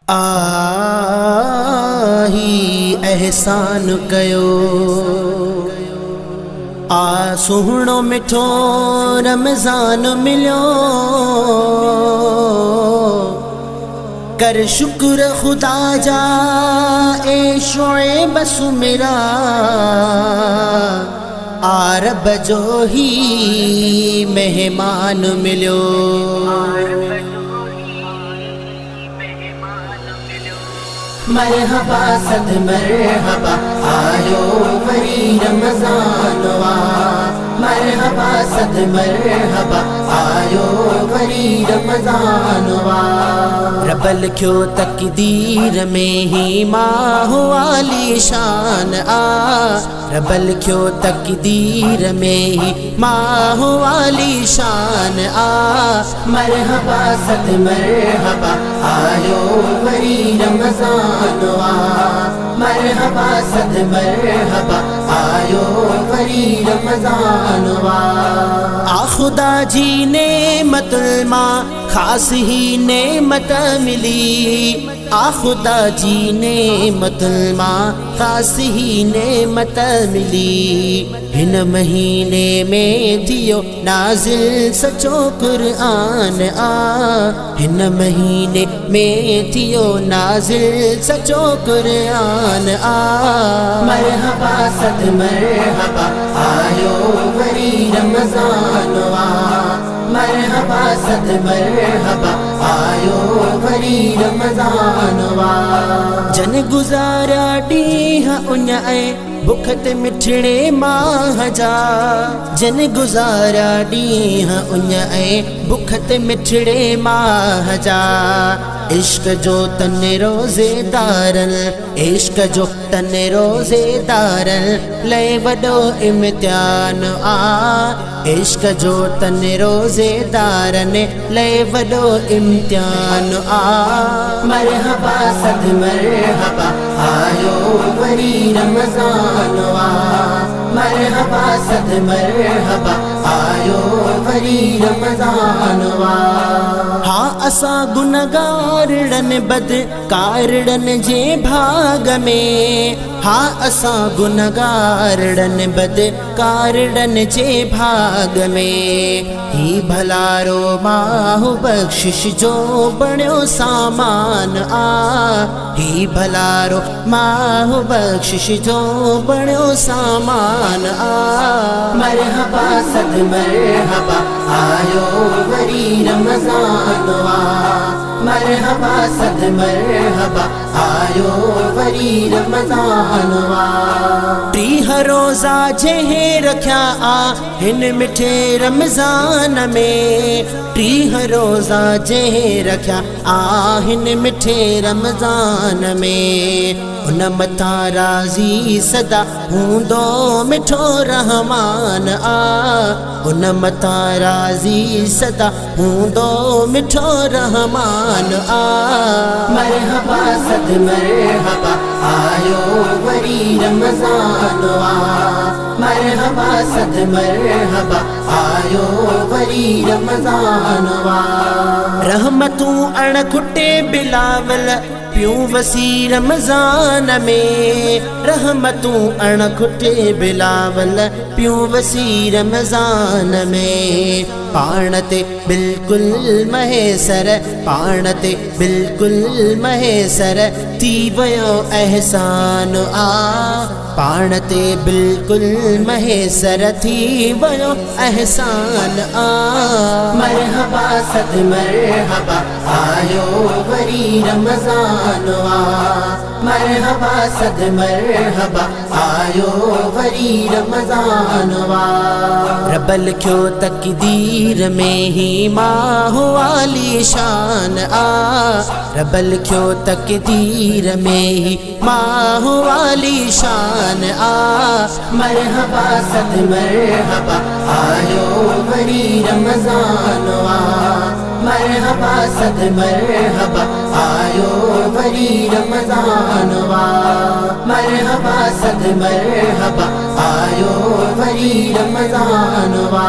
आही एहसान कयो आ सुहणो मिठो रमज़ान मिलियो कर शुक्र खुदा जा ए शोएब सुमिरा आ रब जो ही मेहमान मिलियो। मरहबा सद मरहबा आयो वरी रमज़ान वा, मरहबा सद मरहबा आयो वरी रमज़ान वा। रब लिखियो तकदीर में ही माहो आली शान आ, रब लिखियो तकदीर में ही माहो आली शान आ। मरहबा सद मरहबा आयो वरी रमज़ान वा, मरहबा सद मरहबा आयो वरी रमज़ान वा। आ खुदा जी नेमतुल मां खास ही नेमत मिली, आ खुदा जी नेमतुल मां खास ही नेमत मिली। हिन महीने में थियो नाज़िल सचो कुरान आ, हिन महीने में थियो नाज़िल सचो कुरान आ। मरहबा सद मरहबा आयो वरी रमज़ान वा, मरहबा सद मरहबा आयो वरी रमज़ान वा। जन गुज़ारा ॾींहं उन ऐं बुख ते मिठड़े माह जा, जन गुज़ारा ॾींहं उन ऐं बुख ते मिठड़े माह जा। इश्क जो तन रोज़ेदारन, इश्क जो तन रोज़ेदारन लय वॾो इम्तिहान आ, इश्क जो तन रोज़ेदारन लय वॾो इम्तिहान आ। मरहबा सद मरहबा आयो वरी रमज़ान वा, मरहबा सद मरहबा आयो वरी रमज़ान वा। हाँ असां गुनहगारन बदकारन जे भाग में, हाँ असां गुनहगारन बदकारन जे भाग में। ही भलारो माहु बख्शिश जो बणियो सामान आ, ही भलारो माहु बख्शिश जो बणियो सामान आ। मरहबा सद मरहबा आयो वरी रमज़ान वा, मरहबा सद मरहबा आयो वरी रमज़ान वा। 30 रोज़ा जंहिं रखिया आ हिन मिठे रमज़ान में, 30 रोज़ा जंहिं रखिया आ हिन मिठे रमज़ान में। उन मथां राज़ी सदा हूंदो मिठो रहमान आ, उन मथां राज़ी सदा हूंदो मिठो रहमान आ। मरहबा सद मरहबा आयो वरी रमज़ान वा, मरहबा सद मरहबा आयो वरी रमज़ान वा। रहमतूं अणखुटे बिलावल पियूं वसी रमज़ान में, रहमतूं अणखुटे बिलावल पियूं वसी रमज़ान में। पाण ते बिल्कुलु महेसर, पाण ते बिल्कुलु महेसर थी वियो एहसान आ, पाण ते बिल्कुलु महेसर थी वियो एहसान आ। मरहबा सद मरहबा आयो वरी रमज़ान वा, मरहबा सद मरहबा आयो वरी रमज़ान वा। रब लिखियो तकदीर में ही माहो आली शान आ, रब लिखियो तकदीर में ही माहो आली शान आ। मरहबा सद मरहबा आयो वरी रमज़ान वा, मरहबा सद मरहबा आयो वरी रमज़ान वा, मरहबा सद मरहबा आयो वरी रमज़ान वा।